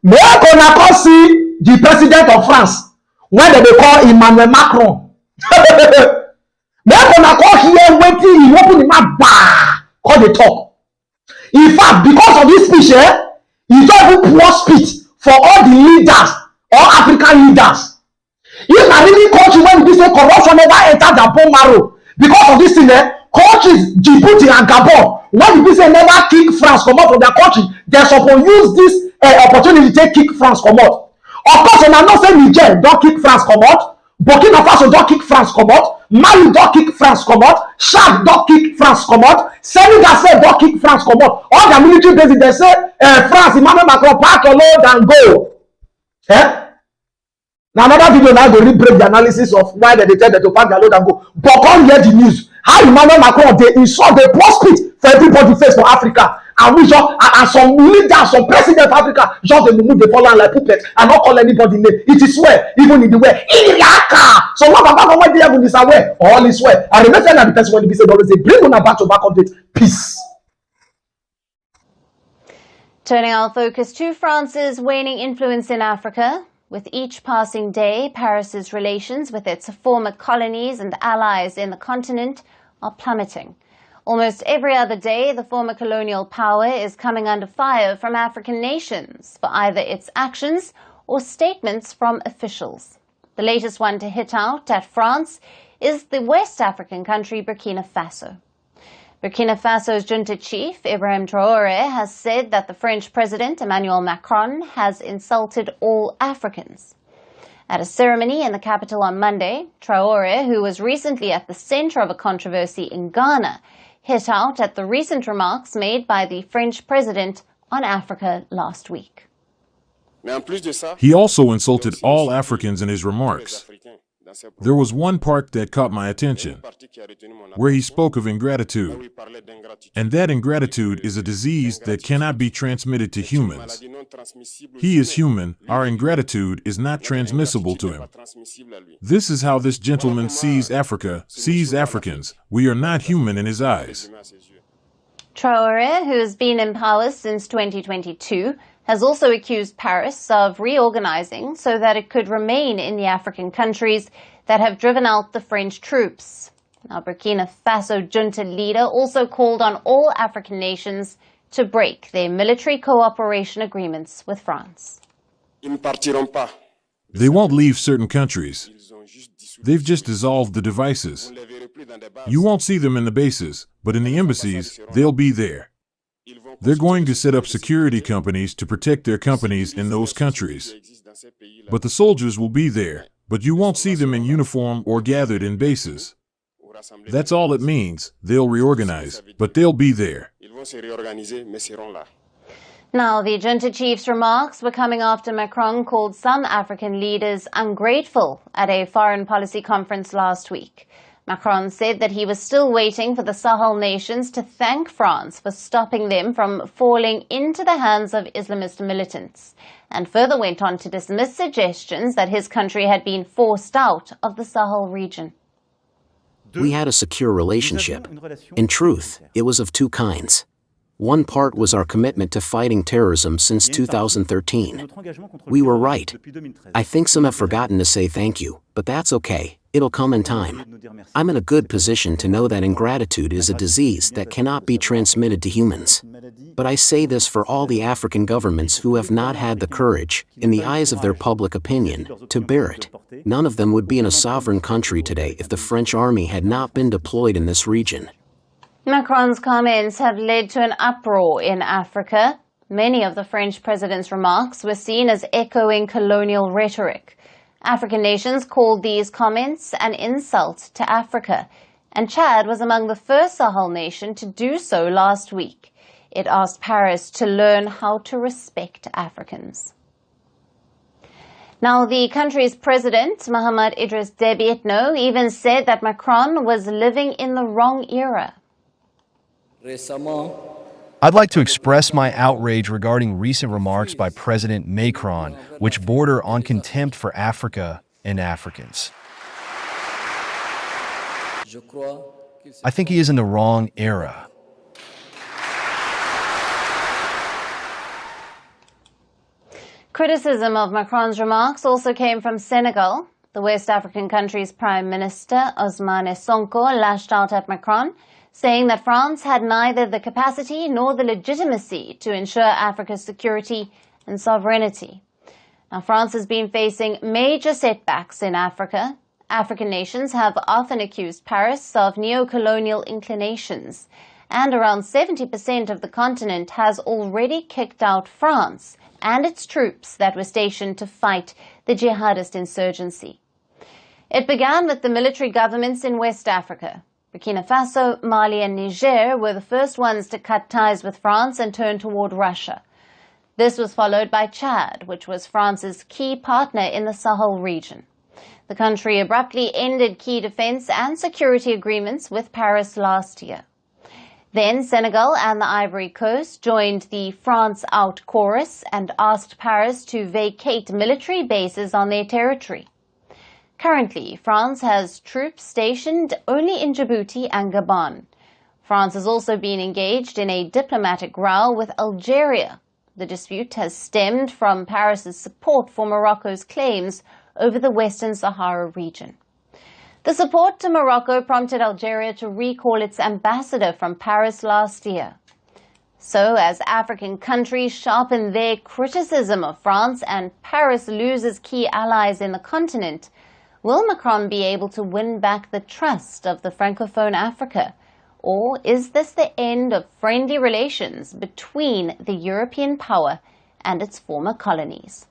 Make una come see the president of France when they call Emmanuel Macron. Make una come hear wetin he open him mouth gbaa come dey talk. In fact, because of this speech, he don even pour speech for all the leaders, all African leaders. If na really country when be say corruption never enter their bone marrow because of this thing, countries Djibouti and Gabon when be say never kick France comot from their country, dem suppose use this opportunity take kick France comot. Of course, una know say Niger don kick France comot, Burkina Faso don kick France comot, Mali don kick France comot, Chad don kick France comot, Senegal sef don kick France comot. All their military bases dem say France, Emmanuel Macron pack your load and go. Na another video now go read break the analysis of why dem dey tell dem to pack their load and go. But come hear the news how Emmanuel Macron dey insult, dey pour spit for everybody face for Africa, and we just and some leaders, some president of Africa just dey move dey follow am like puppet and not call anybody name. It is well, even in the way Iyaka. So what about when the heaven is aware, all is well. And remember that the person when the say always say bring una back to back update. Peace. Turning our focus to France's waning influence in Africa. With each passing day, Paris's relations with its former colonies and allies in the continent are plummeting. Almost every other day, the former colonial power is coming under fire from African nations for either its actions or statements from officials. The latest one to hit out at France is the West African country Burkina Faso. Burkina Faso's junta chief, Ibrahim Traoré, has said that the French President Emmanuel Macron has insulted all Africans. At a ceremony in the capital on Monday, Traoré, who was recently at the center of a controversy in Ghana, hit out at the recent remarks made by the French President on Africa last week. He also insulted all Africans in his remarks. There was one part that caught my attention, where he spoke of ingratitude. And that ingratitude is a disease that cannot be transmitted to humans. He is human. Our ingratitude is not transmissible to him. This is how this gentleman sees Africa, sees Africans. We are not human in his eyes. Traoré, who has been in power since 2022, has also accused Paris of reorganizing so that it could remain in the African countries that have driven out the French troops. Now, Burkina Faso junta leader also called on all African nations to break their military cooperation agreements with France. They won't leave certain countries. They've just dissolved the devices. You won't see them in the bases, but in the embassies, they'll be there. They're going to set up security companies to protect their companies in those countries. But the soldiers will be there, but you won't see them in uniform or gathered in bases. That's all it means. They'll reorganize, but they'll be there. Now, the junta chief's remarks were coming after Macron called some African leaders ungrateful at a foreign policy conference last week. Macron said that he was still waiting for the Sahel nations to thank France for stopping them from falling into the hands of Islamist militants, and further went on to dismiss suggestions that his country had been forced out of the Sahel region. We had a secure relationship. In truth, it was of two kinds. One part was our commitment to fighting terrorism since 2013. We were right. I think some have forgotten to say thank you, but that's okay. It'll come in time. I'm in a good position to know that ingratitude is a disease that cannot be transmitted to humans. But I say this for all the African governments who have not had the courage, in the eyes of their public opinion, to bear it. None of them would be in a sovereign country today if the French army had not been deployed in this region. Macron's comments have led to an uproar in Africa. Many of the French president's remarks were seen as echoing colonial rhetoric. African nations called these comments an insult to Africa, and Chad was among the first Sahel nation to do so last week. It asked Paris to learn how to respect Africans. Now, the country's president, Mahamat Idris Deby Itno, even said that Macron was living in the wrong era. I'd like to express my outrage regarding recent remarks by President Macron, which border on contempt for Africa and Africans. I think he is in the wrong era. Criticism of Macron's remarks also came from Senegal. The West African country's Prime Minister, Ousmane Sonko, lashed out at Macron, saying that France had neither the capacity nor the legitimacy to ensure Africa's security and sovereignty. Now, France has been facing major setbacks in Africa. African nations have often accused Paris of neo-colonial inclinations, and around 70% of the continent has already kicked out France and its troops that were stationed to fight the jihadist insurgency. It began with the military governments in West Africa. Burkina Faso, Mali and Niger were the first ones to cut ties with France and turn toward Russia. This was followed by Chad, which was France's key partner in the Sahel region. The country abruptly ended key defense and security agreements with Paris last year. Then Senegal and the Ivory Coast joined the France Out chorus and asked Paris to vacate military bases on their territory. Currently, France has troops stationed only in Djibouti and Gabon. France has also been engaged in a diplomatic row with Algeria. The dispute has stemmed from Paris's support for Morocco's claims over the Western Sahara region. The support to Morocco prompted Algeria to recall its ambassador from Paris last year. So, as African countries sharpen their criticism of France and Paris loses key allies in the continent, will Macron be able to win back the trust of the Francophone Africa? Or is this the end of friendly relations between the European power and its former colonies?